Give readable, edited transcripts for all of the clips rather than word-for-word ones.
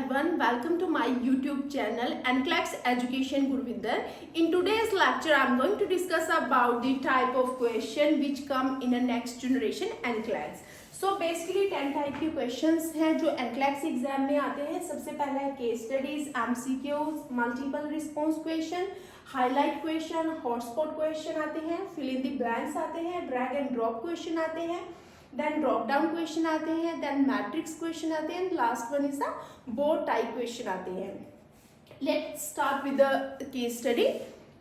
everyone, welcome to my YouTube channel NCLEX Education Gurvinder. In today's lecture, I am going to discuss about the type of question which come in a next generation NCLEX. So basically 10 type के questions हैं जो NCLEX exam में आते हैं. सबसे पहला है case studies, MCQs, multiple response question, highlight question, hotspot question आते हैं, फिल इन द ब्लैंक्स आते हैं, ड्रैग एंड ड्रॉप क्वेश्चन आते हैं, देन ड्रॉप डाउन क्वेश्चन आते हैं, देन मैट्रिक्स क्वेश्चन आते हैं, last one is a board type question आते हैं. Let's start with the case study.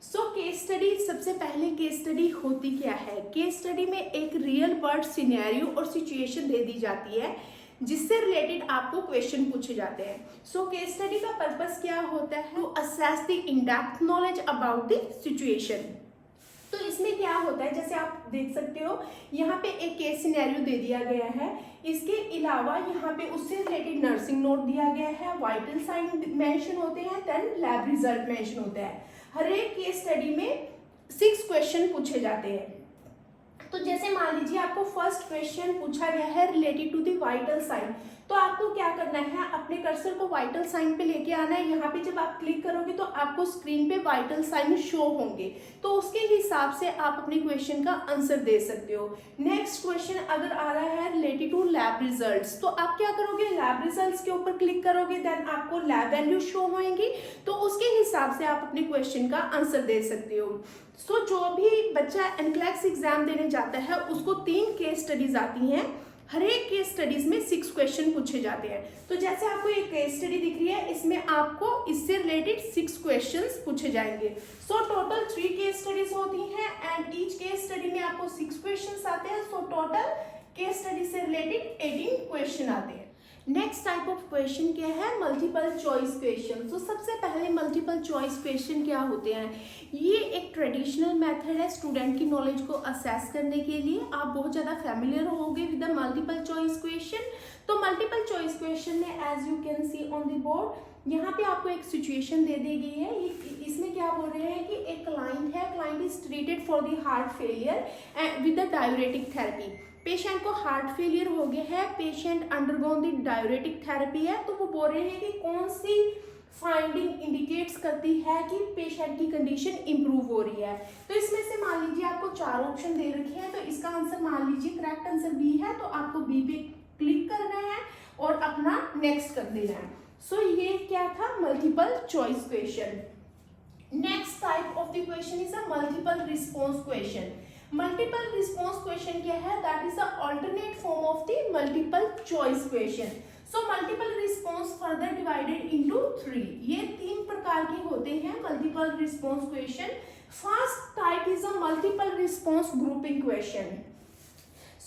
So case study, सबसे पहले केस स्टडी होती क्या है? केस स्टडी में एक रियल वर्ल्ड सिनेरियो और सिचुएशन दे दी जाती है जिससे रिलेटेड आपको क्वेश्चन पूछे जाते हैं. सो केस स्टडी का पर्पस क्या होता है? To assess the in depth knowledge about the situation. तो इसमें क्या होता है, जैसे आप देख सकते हो यहाँ पे एक केस सिनेरियो दे दिया गया है. इसके अलावा यहाँ पे उससे रिलेटेड नर्सिंग नोट दिया गया है, वाइटल साइन मेंशन होते हैं, देन लैब रिजल्ट मेंशन होता है. हर एक केस स्टडी में 6 क्वेश्चन पूछे जाते हैं. तो जैसे मान लीजिए आपको फर्स्ट क्वेश्चन पूछा गया है related to the vital sign, तो आपको क्या करना है, अपने कर्सर को वाइटल साइन पे लेके आना है. यहाँ पे जब आप क्लिक करोगे तो आपको स्क्रीन पे वाइटल साइन शो होंगे, तो उसके हिसाब से आप अपने क्वेश्चन का आंसर दे सकते हो. नेक्स्ट क्वेश्चन अगर आ रहा है रिलेटेड टू लैब रिजल्ट्स, तो आप क्या करोगे, लैब रिजल्ट्स के ऊपर क्लिक करोगे, देन आपको लैब वैल्यू शो होंगी, तो उसके हिसाब से आप अपने क्वेश्चन का आंसर दे सकते हो. सो जो भी बच्चा NCLEX एग्जाम देने जाता है उसको 3 केस स्टडीज आती हैं. हर एक केस स्टडीज में 6 क्वेश्चन पूछे जाते हैं. तो जैसे आपको एक केस स्टडी दिख रही है, इसमें आपको इससे रिलेटेड 6 क्वेश्चंस पूछे जाएंगे. सो टोटल 3 केस स्टडीज होती हैं एंड ईच केस स्टडी में आपको 6 क्वेश्चंस आते हैं. सो टोटल केस स्टडी से रिलेटेड 18 क्वेश्चन आते हैं. नेक्स्ट टाइप ऑफ क्वेश्चन क्या है, मल्टीपल चॉइस क्वेश्चन. तो सबसे पहले मल्टीपल चॉइस क्वेश्चन क्या होते हैं? ये एक ट्रेडिशनल मेथड है स्टूडेंट की नॉलेज को असेस करने के लिए. आप बहुत ज़्यादा फैमिलियर होंगे with the multiple choice question. तो मल्टीपल चॉइस क्वेश्चन में as you can see on the board, यहाँ पे आपको एक सिचुएशन दे दी गई है. इसमें क्या बोल रहे हैं कि एक क्लाइंट है, client is treated for the heart failure with the diuretic therapy. Patient को हार्ट फेलियर हो गया है, patient undergone the diuretic therapy है. तो वो बोल रहे हैं कि कौन सी फाइंडिंग इंडिकेट्स करती है कि पेशेंट की कंडीशन इंप्रूव हो रही है. तो इसमें से मान लीजिए आपको 4 ऑप्शन दे रखे हैं, तो इसका आंसर मान लीजिए करेक्ट आंसर बी है, तो आपको बी पे क्लिक करना है और अपना नेक्स्ट कर देना है. सो ये क्या था, multiple choice question. Next type of the question is a multiple response question. Multiple response question क्या है, that is the alternate form of the multiple choice question. So multiple response further divided into 3. ये 3 प्रकार के होते हैं multiple response question. First type is a multiple response grouping question.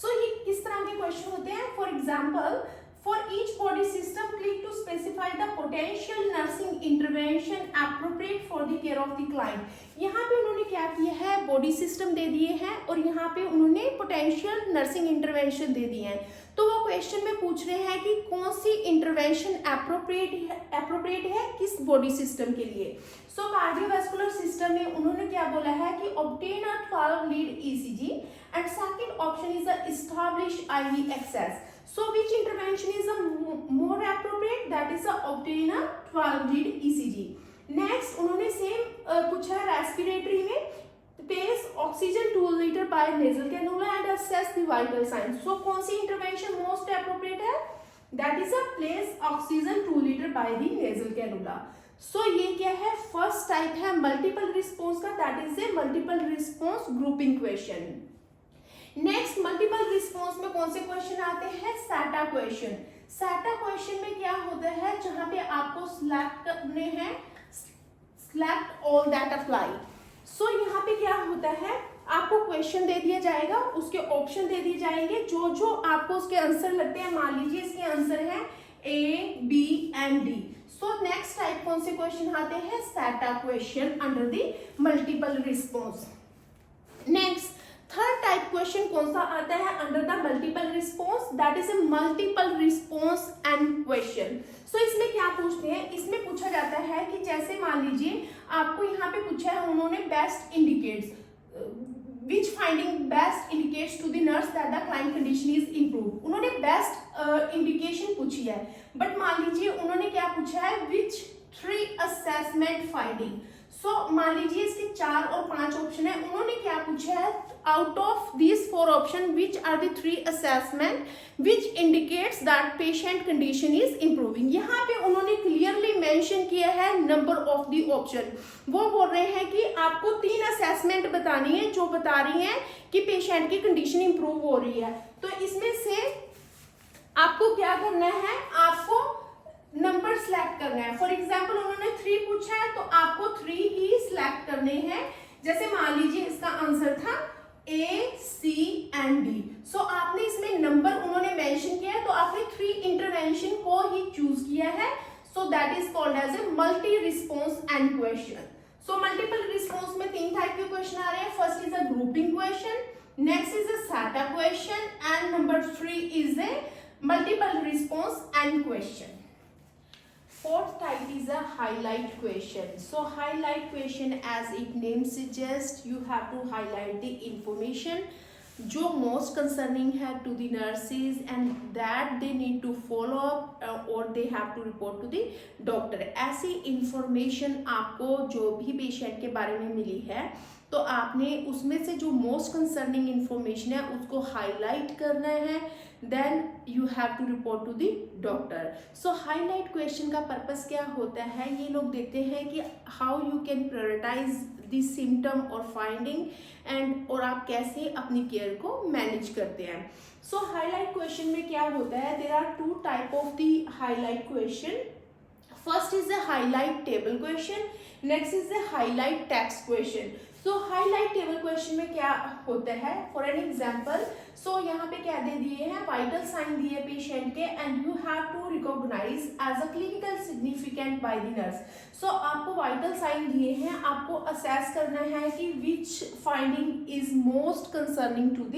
So ये किस तरह के क्वेश्चन होते हैं? For example, for each body system click to specify the potential nursing intervention appropriate for the care of the client. यहाँ पे उन्होंने क्या किया है, बॉडी सिस्टम दे दिए हैं और यहाँ पे उन्होंने पोटेंशियल नर्सिंग इंटरवेंशन दे दिए हैं. तो वो क्वेश्चन में पूछ रहे हैं कि कौन सी इंटरवेंशन एप्रोप्रिएट है किस बॉडी सिस्टम के लिए. सो कार्डियोवैस्कुलर सिस्टम में उन्होंने क्या बोला है कि obtain a 12 lead ECG and second option is establish IV access. So which intervention is more appropriate? That is obtain a 12 lead ECG. Next उन्होंने सेम पूछा है रेस्पिरेटरी में, place oxygen 2 liter by nasal cannula and assess the vital signs. So कौन सी intervention most appropriate है? That is a place oxygen 2 liter by the nasal cannula. So ये क्या है, first type है मल्टीपल रिस्पॉन्स का, that is a multiple response grouping question. Next multiple response में कौन से क्वेश्चन आते हैं, सैटा क्वेश्चन. सैटा क्वेश्चन में क्या होता है, जहां पे आपको सिलेक्ट करने हैं सिलेक्ट ऑल दैट अप्लाई. सो यहाँ पे क्या होता है, आपको क्वेश्चन दे दिया जाएगा, उसके ऑप्शन दे दिए जाएंगे, जो जो आपको उसके आंसर लगते हैं. मान लीजिए इसके आंसर है A, B and D. So next type कौन से क्वेश्चन आते हैं, SATA question under the multiple response. Next third type question कौन सा आता है under the multiple response, that is a multiple response and question. So इसमें क्या पूछते हैं, इसमें पूछा जाता है कि जैसे मान लीजिए आपको यहाँ पे पूछा है उन्होंने best indicates, which finding best indicates to the nurse that the client condition is improve. उन्होंने बेस्ट इंडिकेशन पूछी है, बट मान लीजिए उन्होंने क्या पूछा है, विच 3 असेसमेंट फाइंडिंग। सो मान लीजिए इसके 4 और 5 ऑप्शन है, उन्होंने क्या पूछा है, out of these 4 option which are the 3 assessment which indicates that patient condition is improving. यहाँ पे उन्होंने क्लियरली मेंशन किया है नंबर ऑफ द ऑप्शन। वो बोल रहे हैं कि आपको 3 असेसमेंट बतानी है जो बता रही है कि पेशेंट की कंडीशन इंप्रूव हो रही है। तो इसमें से आपको क्या करना है, आपको नंबर सिलेक्ट करना है। फॉर एग्जाम्पल उन्होंने 3 पूछा है तो आपको 3 ही सिलेक्ट करने हैं। जैसे मान लीजिए इसका आंसर था A, C एंड D। सो आपने इसमें नंबर उन्होंने मेंशन किया है तो आपने 3 इंटरवेंशन को ही चूज किया है। So that is called as a multi response and question. So multiple response में 3 टाइप के क्वेश्चन आ रहे हैं। First is a grouping question, next is a setup question and number 3 is a multiple response and question. Fourth type is a highlight question. So highlight question, as its name suggests, you have to highlight the information जो most concerning है to the nurses and that they need to follow up or they have to report to the doctor. ऐसी information आपको जो भी patient के बारे में मिली है तो आपने उसमें से जो मोस्ट कंसर्निंग इंफॉर्मेशन है उसको हाईलाइट करना है, then you have to report to the doctor. So highlight question का पर्पस क्या होता है, ये लोग देखते हैं कि how you can prioritize the symptom और फाइंडिंग एंड और आप कैसे अपनी केयर को मैनेज करते हैं। सो हाईलाइट क्वेश्चन में क्या होता है, there are 2 type of the highlight question. First is the highlight table question, next is the highlight text question. So highlight table question में क्या होता है, फॉर एन एग्जाम्पल, सो यहाँ पे क्या दे दिए हैं, वाइटल साइन दिए पेशेंट के and you have to recognize as a clinical significant by the nurse. So आपको वाइटल साइन दिए हैं, आपको असेस करना है कि which finding is most concerning to the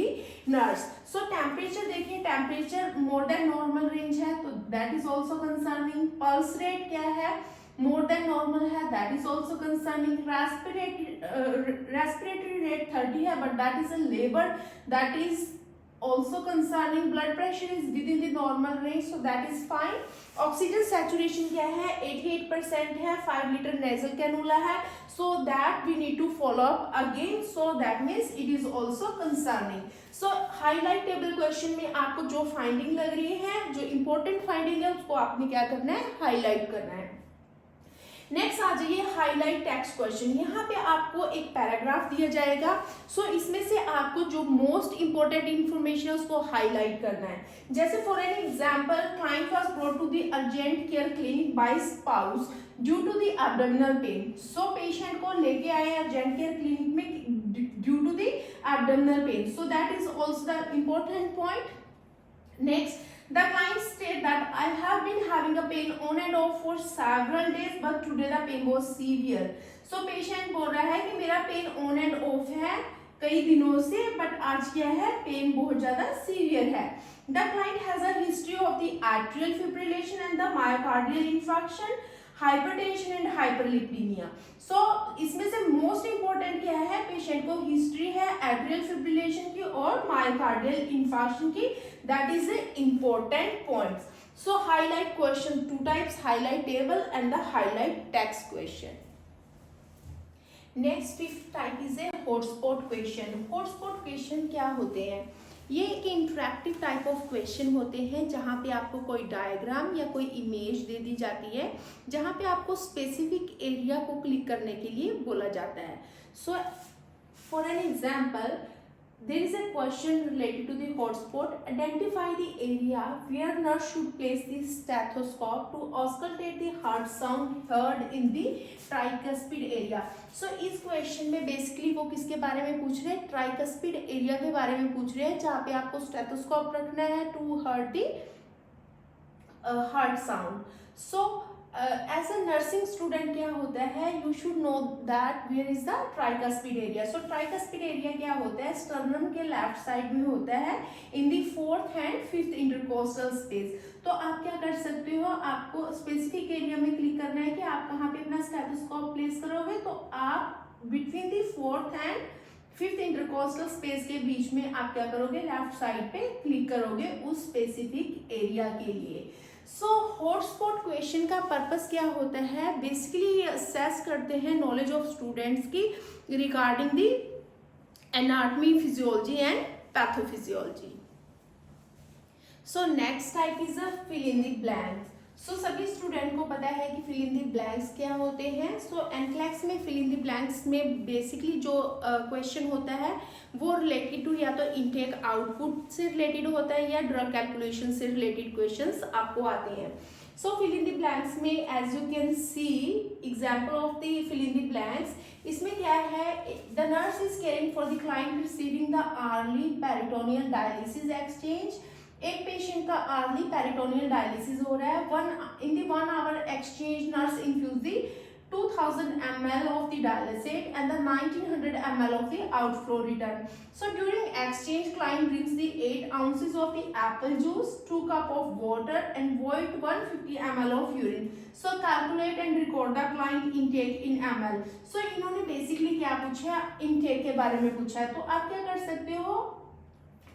nurse. So temperature देखिए, temperature more than normal range है तो that is also concerning. Pulse rate क्या है, मोर देन नॉर्मल है, that is also concerning. Respiratory rate 30 है but that is a labour, that is also concerning. Blood pressure is within the normal range so that is fine. Oxygen saturation क्या है, 88% है, 5 liter nasal cannula है, so that we need to follow up again, so that means it is also concerning. So highlight table question में आपको जो finding लग रही है, जो important finding है उसको आपने क्या करना है, highlight करना है। नेक्स्ट आ जाइए हाईलाइट टेक्स्ट क्वेश्चन। यहाँ पे आपको एक पैराग्राफ दिया जाएगा, सो इसमें से आपको जो मोस्ट इंपोर्टेंट इंफॉर्मेशन है उसको हाईलाइट करना है। जैसे for an example, client was brought to the urgent care clinic by spouse due to the abdominal pain. So patient को लेके आए अर्जेंट केयर क्लिनिक में due to the abdominal pain, so that is also the important point. Next, the client state that I have been having a pain on and off for several days but today the pain was severe. So patient बोल रहा है कि मेरा pen on and off है कई दिनों से but आज क्या है, पेन बहुत ज्यादा सीवियर है। The client has a history of the atrial fibrillation and the myocardial infarction, hypertension and hyperlipidemia. So इसमें से मोस्ट इंपॉर्टेंट क्या है, पेशेंट को हिस्ट्री है एट्रियल फिब्रिलेशन की और मायोकार्डियल इन्फार्क्शन की, that is A important points. So highlight question 2 types, highlight table and the highlight text question. Next 5th type is a hotspot question. Hotspot question क्या होते हैं, ये एक इंटरेक्टिव टाइप ऑफ क्वेश्चन होते हैं जहाँ पे आपको कोई डायग्राम या कोई इमेज दे दी जाती है जहाँ पे आपको स्पेसिफिक एरिया को क्लिक करने के लिए बोला जाता है। सो for an example, there is a question related to the hotspot. Identify the area where nurse should place the stethoscope to auscultate the heart sound heard in the tricuspid area. So इस question में basically वो किसके बारे में पूछ रहे हैं, tricuspid area के बारे में पूछ रहे हैं जहाँ पे आपको स्टेथोस्कोप रखना है to heard the heart sound. So as a nursing student क्या होता है, you should know that where is the tricuspid area. So tricuspid area क्या होता है, स्टर्नम के लेफ्ट साइड में होता है इन दी 4th and 5th intercostal space. तो आप क्या कर सकते हो, आपको स्पेसिफिक एरिया में क्लिक करना है कि आप कहाँ पे अपना स्टेथोस्कोप प्लेस करोगे, तो आप between the 4th and fifth intercostal space के बीच में आप क्या करोगे, लेफ्ट साइड पे क्लिक करोगे उस स्पेसिफिक एरिया के लिए। सो हॉटस्पॉट क्वेश्चन का पर्पस क्या होता है, बेसिकली ये असेस करते हैं नॉलेज ऑफ स्टूडेंट्स की regarding the anatomy, physiology and pathophysiology. So next type is a fill in the blanks. So सभी स्टूडेंट को पता है कि फिल इन द ब्लैंक्स क्या होते हैं। सो एनक्लैक्स में फिल इन द ब्लैंक्स में बेसिकली जो क्वेश्चन होता है वो रिलेटेड टू या तो इनटेक आउटपुट से रिलेटेड होता है या ड्रग कैलकुलेशन से रिलेटेड क्वेश्चंस आपको आते हैं। So fill in the blanks में as you can see example of the fill in the blanks, इसमें क्या है, the nurse is caring for the client receiving the early peritoneal dialysis exchange. एक patient का early peritoneal dialysis हो रहा है, in the 1 hour exchange nurse infused the 2000 ml of the dialysate and the 1900 ml of the outflow return. So during exchange, client drinks the 8 ounces of the apple juice, 2 cup of water and void 150 ml of urine. So calculate and record the client intake in ml. So इन्होंने basically क्या पूछा, intake के बारे में पूछा है। तो आप क्या कर सकते हो,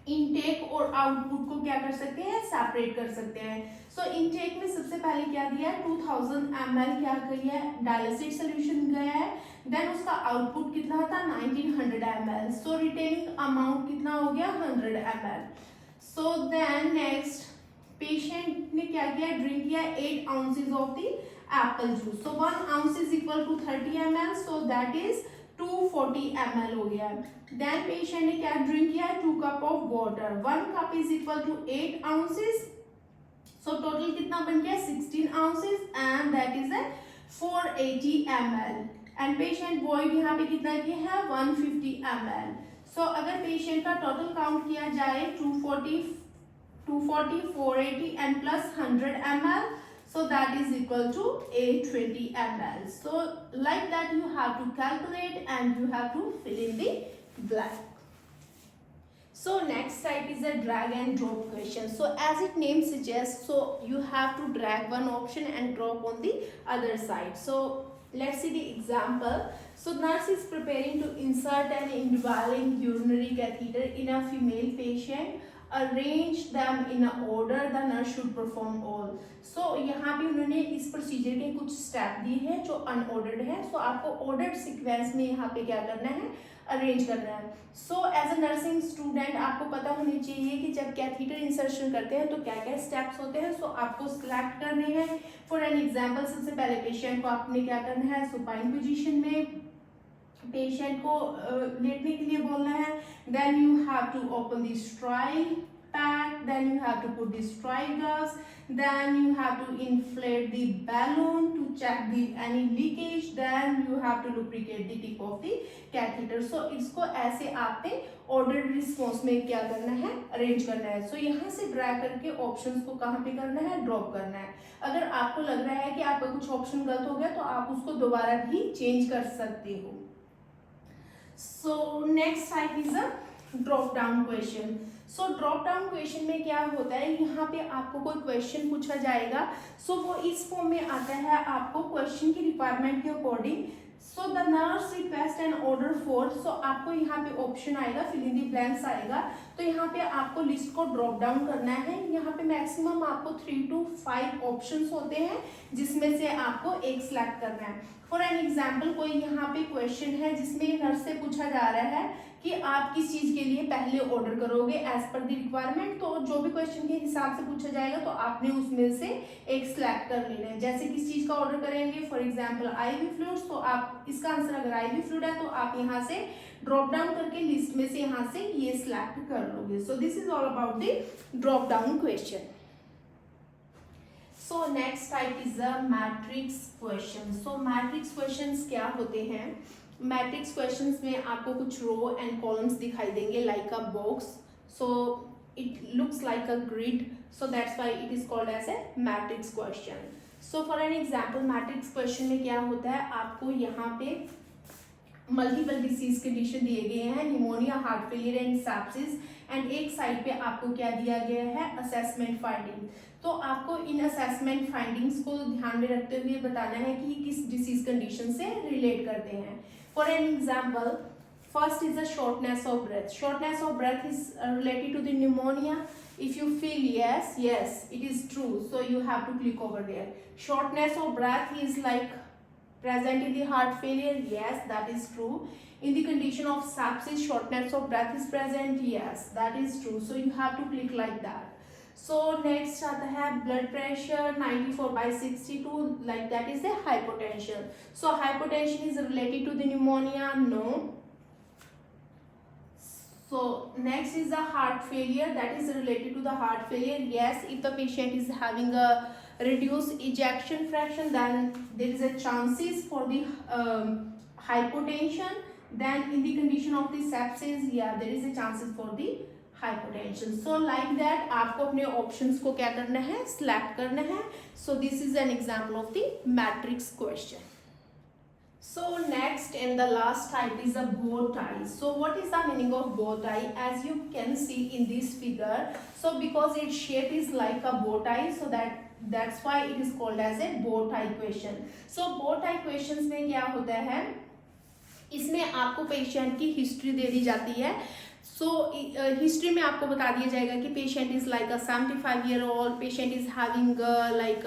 इनटेक और आउटपुट को क्या कर सकते हैं, सेपरेट कर सकते हैं। सो इनटेक में सबसे पहले क्या दिया है, 2000 ml क्या किया है, डायलिसिस सॉल्यूशन गया है। देन उसका आउटपुट कितना था, 1900 ml। सो रिटेनिंग अमाउंट कितना हो गया, 100 ml। So then next patient ने क्या किया, ड्रिंक किया 8 ounces of the apple juice. So 1 ounce is equal to 30 ml, so that is 240 ml हो गया। देन पेशेंट ने क्या ड्रिंक किया, 2 cup of water, 1 cup is equal to 8 ounces। So total कितना बन गया, 16 ounces and that is 480 ml। And patient void यहाँ पे कितना किया है, 150 ml। सो अगर पेशेंट का टोटल काउंट किया जाए 240, 480 and plus 100 ml, so that is equal to 820 ml. So like that you have to calculate and you have to fill in the blank. So next type is a drag and drop question. So as its name suggests, so you have to drag one option and drop on the other side. So let's see the example. So nurse is preparing to insert an indwelling urinary catheter in a female patient. Arrange them in a order the nurse should perform all. So यहाँ पे उन्होंने इस procedure के कुछ step दिए हैं जो unordered है। सो आपको ऑर्डर्ड सीक्वेंस में यहाँ पे क्या करना है, अरेंज करना है। So as a nursing student आपको पता होनी चाहिए कि जब कैथीटर इंसर्शन करते हैं तो क्या क्या स्टेप्स होते हैं। सो आपको सिलेक्ट करने हैं। फॉर एन एग्जाम्पल, सबसे पहले पेशेंट को आपने क्या करना है, सुपाइन पोजिशन में पेशेंट को लेटने के लिए बोलना है। Then you have to open the sterile pack, then you have to put the sterile gloves, then you have to inflate the balloon to check the any leakage, then you have to lubricate the tip of the catheter. So इसको ऐसे आपने order response में क्या करना है, arrange करना है। सो यहाँ से ड्रैग करके ऑप्शंस को कहाँ पे करना है, ड्रॉप करना है। अगर आपको लग रहा है कि आपका कुछ ऑप्शन गलत हो गया तो आप उसको दोबारा भी चेंज कर सकते हो। So next type is a drop down question. So drop down question में क्या होता है, यहाँ पे आपको कोई क्वेश्चन पूछा जाएगा। सो वो इस फॉर्म में आता है, आपको क्वेश्चन की रिक्वायरमेंट के according. So the nurse request and order for, so आपको यहाँ पे ऑप्शन आएगा, फिल इन द ब्लैंक्स आएगा। तो यहाँ पे आपको लिस्ट को ड्रॉप डाउन करना है। यहाँ पे मैक्सिमम आपको 3 to 5 ऑप्शंस होते हैं जिसमें से आपको एक सिलेक्ट करना है। फॉर एन एग्जाम्पल, कोई यहाँ पे क्वेश्चन है जिसमें नर्स से पूछा जा रहा है कि आप किस चीज के लिए पहले ऑर्डर करोगे एज पर द रिक्वायरमेंट। तो जो भी क्वेश्चन के हिसाब से पूछा जाएगा तो आपने उसमें से एक सिलेक्ट कर लेना है। जैसे किस चीज का ऑर्डर करेंगे, फॉर एग्जाम्पल आईवी फ्लूइड्स, तो आप इसका आंसर अगर आईवी फ्लूइड है तो आप यहाँ से ड्रॉप डाउन करके लिस्ट में से यहाँ से ये सिलेक्ट कर लोगे। सो this is all about the drop down question. So next type is a matrix question. So matrix questions क्या होते हैं, मैट्रिक्स क्वेश्चंस में आपको कुछ रो एंड कॉलम्स दिखाई देंगे like a box. So it looks like a grid, so that's why it is called as a matrix question. So for an example, matrix question में क्या होता है, आपको यहाँ पे मल्टीपल डिसीज कंडीशन दिए गए हैं, pneumonia, heart failure and sepsis, and एक साइड पे आपको क्या दिया गया है, असेसमेंट फाइंडिंग। तो आपको इन असेसमेंट फाइंडिंग्स को ध्यान में रखते हुए बताना है कि किस डिसीज कंडीशन से रिलेट करते हैं। For an example, First is the shortness of breath. Shortness of breath is related to the pneumonia. If you feel yes, it is true. So you have to click over there. Shortness of breath is like present in the heart failure. Yes, that is true. In the condition of sepsis, shortness of breath is present. Yes, that is true. So you have to click like that. So next आता है blood pressure 94/62, like that is the hypotension. So hypotension is related to the pneumonia. No. So next is the heart failure, that is related to the heart failure. Yes, if the patient is having a reduced ejection fraction, then there is a chances for the hypotension. Then in the condition of the sepsis, yeah, there is a chances for the hypotension. So like that आपको अपने options को क्या करना है, select करना है. So this is an example of the matrix question. So next and the last type is a bow tie. So what is the meaning of bow tie? As you can see in this figure, so because its shape is like a bow tie, so that's why it is called as a bow tie question. So bow tie questions में क्या होता है, इसमें आपको patient की history दे दी जाती है. सो हिस्ट्री में आपको बता दिया जाएगा कि patient is like a 75-year-old, patient is having like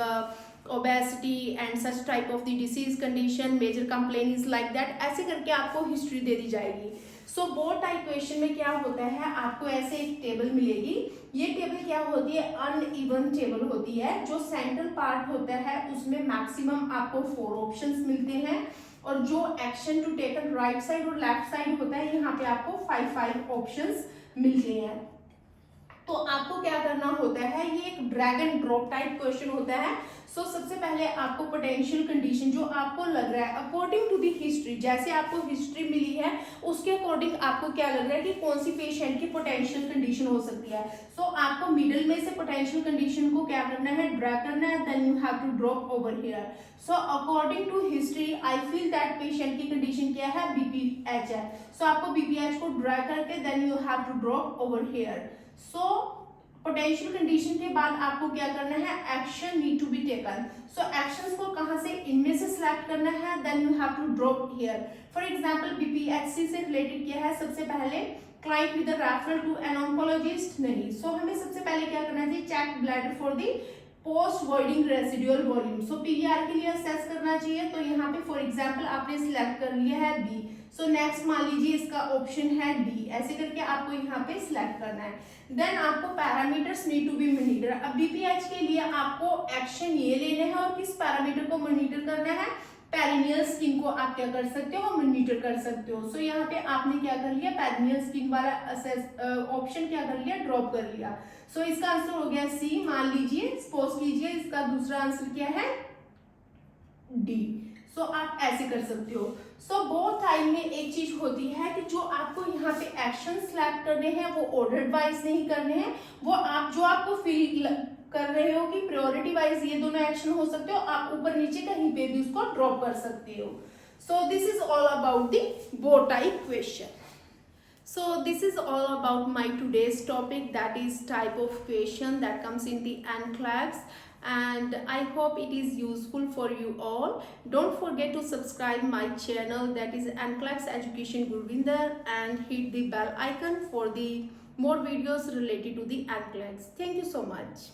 obesity and such type of the disease condition, major complaint is like that, ऐसे करके आपको हिस्ट्री दे दी जाएगी. सो बो टाइप क्वेश्चन में क्या होता है, आपको ऐसे एक टेबल मिलेगी. ये टेबल क्या होती है, अनइवन टेबल होती है. जो सेंट्रल पार्ट होता है उसमें मैक्सिमम आपको 4 ऑप्शंस मिलते हैं, और जो action to taken right side और लेफ्ट साइड होता है, यहाँ पे आपको 5 ऑप्शंस मिलते हैं. तो आपको क्या करना होता है, ये एक drag and drop type question होता है. सो सबसे पहले आपको पोटेंशियल कंडीशन जो आपको लग रहा है अकॉर्डिंग टू दी हिस्ट्री, जैसे आपको हिस्ट्री मिली है उसके अकॉर्डिंग आपको क्या लग रहा है कि कौन सी पेशेंट की पोटेंशियल कंडीशन हो सकती है. सो आपको मिडिल में से पोटेंशियल कंडीशन को क्या करना है, ड्रैग करना है. Then you have to drop over here. So according to history I feel that patient की कंडीशन क्या है, बीपीएच है. सो आपको बीपीएच को ड्रैग करके then you have to drop over here. So potential condition के बाद आपको क्या करना है, action need to be taken. So actions को कहां से, इनमें से सिलेक्ट करना है. Then you have to drop here. For example बीपीएचसी से रिलेटेड क्या है, सबसे पहले client with referral to an oncologist नहीं. सो हमें सबसे पहले क्या करना चाहिए, check bladder for the post voiding residual volume. So PVR के लिए असेस करना चाहिए. तो यहाँ पे फॉर एग्जांपल आपने सिलेक्ट कर लिया है बी. सो नेक्स्ट मान लीजिए इसका ऑप्शन है डी. ऐसे करके आपको यहाँ पे सिलेक्ट करना है. देन आपको parameters need to be monitor. अब बीपीएच के लिए आपको एक्शन ये लेने हैं और किस पैरामीटर को मॉनिटर करना है, पेरिनियल स्किन को आप क्या कर सकते हो, मॉनिटर कर सकते हो. सो यहाँ पे आपने क्या कर लिया, पेरिनियल स्किन वाला ऑप्शन क्या कर लिया, ड्रॉप कर लिया. सो इसका आंसर हो गया सी. मान लीजिए, सपोज कीजिए इसका दूसरा आंसर क्या है, डी. सो आप ऐसे कर सकते हो. सो बोथ टाइम में एक चीज होती है कि जो आपको यहाँ पे एक्शन सिलेक्ट करने हैं वो ऑर्डर वाइज नहीं करने हैं, वो आप जो आपको फील कर रहे हो कि प्रायोरिटी वाइज ये दोनों एक्शन हो सकते हो, आप ऊपर नीचे कहीं पे भी उसको ड्रॉप कर सकते हो. So this is all about the bow tie question. So this is all about my today's topic, that is type of question that comes in the NCLEX, and I hope it is useful for you all. Don't forget to subscribe my channel, that is NCLEX Education Gurvinder, and hit the bell icon for the more videos related to the NCLEX. Thank you so much.